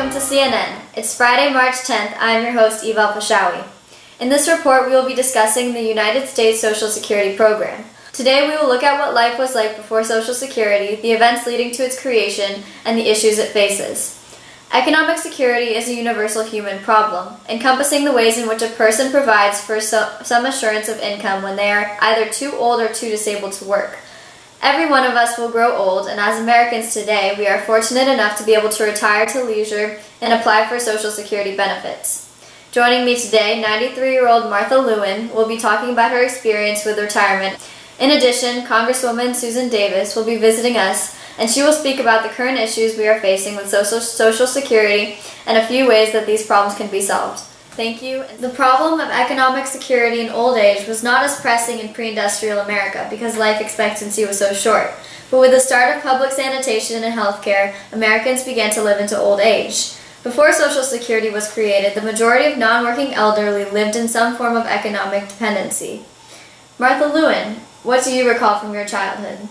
welcome to CNN. It's Friday, March 10th. I'm your host, Eva Elfishawy. In this report, we will be discussing the United States Social Security program. Today, we will look at what life was like before Social Security, the events leading to its creation, and the issues it faces. Economic security is a universal human problem, encompassing the ways in which a person provides for some assurance of income when they are either too old or too disabled to work. Every one of us will grow old, and as Americans today, we are fortunate enough to be able to retire to leisure and apply for Social Security benefits. Joining me today, 93-year-old Martha Lewin will be talking about her experience with retirement. In addition, Congresswoman Susan Davis will be visiting us, and she will speak about the current issues we are facing with Social Security and a few ways that these problems can be solved. Thank you. The problem of economic security in old age was not as pressing in pre-industrial America because life expectancy was so short. But with the start of public sanitation and healthcare, Americans began to live into old age. Before Social Security was created, the majority of non-working elderly lived in some form of economic dependency. Martha Lewin, what do you recall from your childhood?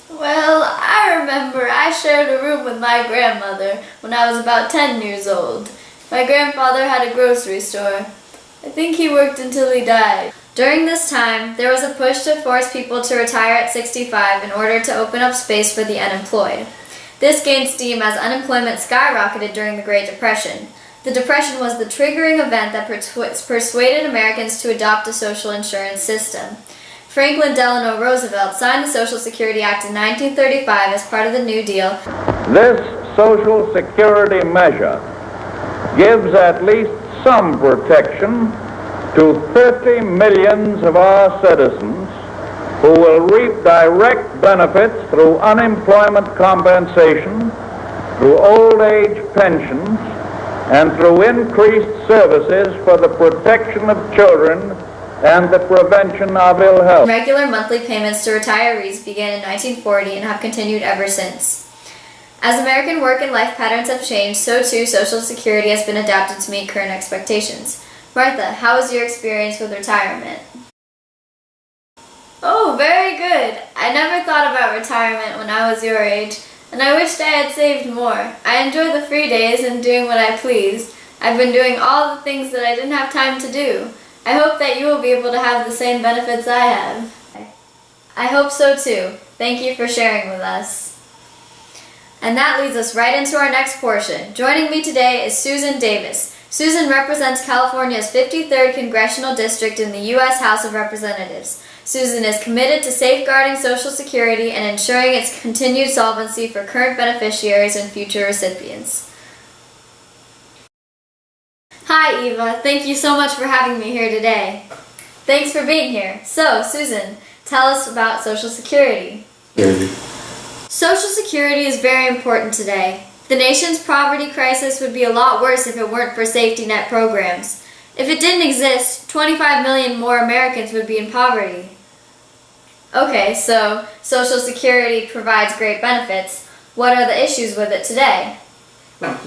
Well, I remember I shared a room with my grandmother when I was about 10 years old. My grandfather had a grocery store. I think he worked until he died. During this time, there was a push to force people to retire at 65 in order to open up space for the unemployed. This gained steam as unemployment skyrocketed during the Great Depression. The Depression was the triggering event that persuaded Americans to adopt a social insurance system. Franklin Delano Roosevelt signed the Social Security Act in 1935 as part of the New Deal. This Social Security measure gives at least some protection to 30 million of our citizens who will reap direct benefits through unemployment compensation, through old age pensions, and through increased services for the protection of children and the prevention of ill health. Regular monthly payments to retirees began in 1940 and have continued ever since. As American work and life patterns have changed, so too Social Security has been adapted to meet current expectations. Martha, how was your experience with retirement? Oh, very good. I never thought about retirement when I was your age, and I wished I had saved more. I enjoy the free days and doing what I please. I've been doing all the things that I didn't have time to do. I hope that you will be able to have the same benefits I have. I hope so too. Thank you for sharing with us. And that leads us right into our next portion. Joining me today is Susan Davis. Susan represents California's 53rd Congressional District in the U.S. House of Representatives. Susan is committed to safeguarding Social Security and ensuring its continued solvency for current beneficiaries and future recipients. Hi, Eva. Thank you so much for having me here today. Thanks for being here. So, Susan, tell us about Social Security. Social Security is very important today. The nation's poverty crisis would be a lot worse if it weren't for safety net programs. If it didn't exist, 25 million more Americans would be in poverty. Okay, so Social Security provides great benefits. What are the issues with it today?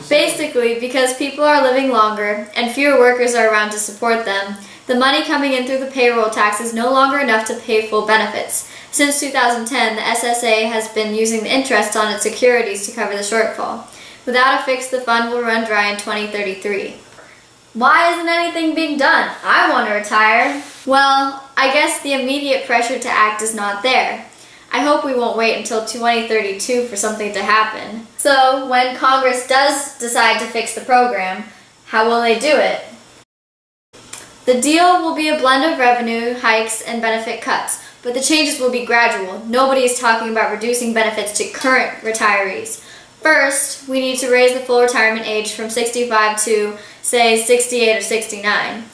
Basically, because people are living longer and fewer workers are around to support them, the money coming in through the payroll tax is no longer enough to pay full benefits. Since 2010, the SSA has been using the interest on its securities to cover the shortfall. Without a fix, the fund will run dry in 2033. Why isn't anything being done? I want to retire. Well, I guess the immediate pressure to act is not there. I hope we won't wait until 2032 for something to happen. So, when Congress does decide to fix the program, how will they do it? The deal will be a blend of revenue hikes and benefit cuts, but the changes will be gradual. Nobody is talking about reducing benefits to current retirees. First, we need to raise the full retirement age from 65 to, say, 68 or 69.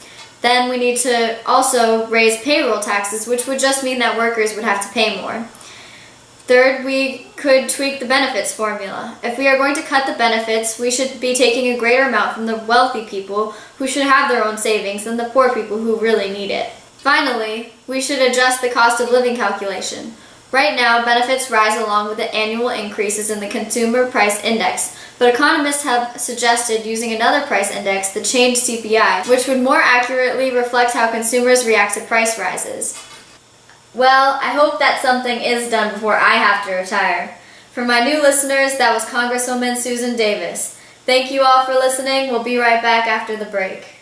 Then we need to also raise payroll taxes, which would just mean that workers would have to pay more. Third, we could tweak the benefits formula. If we are going to cut the benefits, we should be taking a greater amount from the wealthy people who should have their own savings than the poor people who really need it. Finally, we should adjust the cost of living calculation. Right now, benefits rise along with the annual increases in the Consumer Price Index, but economists have suggested using another price index, the changed CPI, which would more accurately reflect how consumers react to price rises. Well, I hope that something is done before I have to retire. For my new listeners, that was Congresswoman Susan Davis. Thank you all for listening. We'll be right back after the break.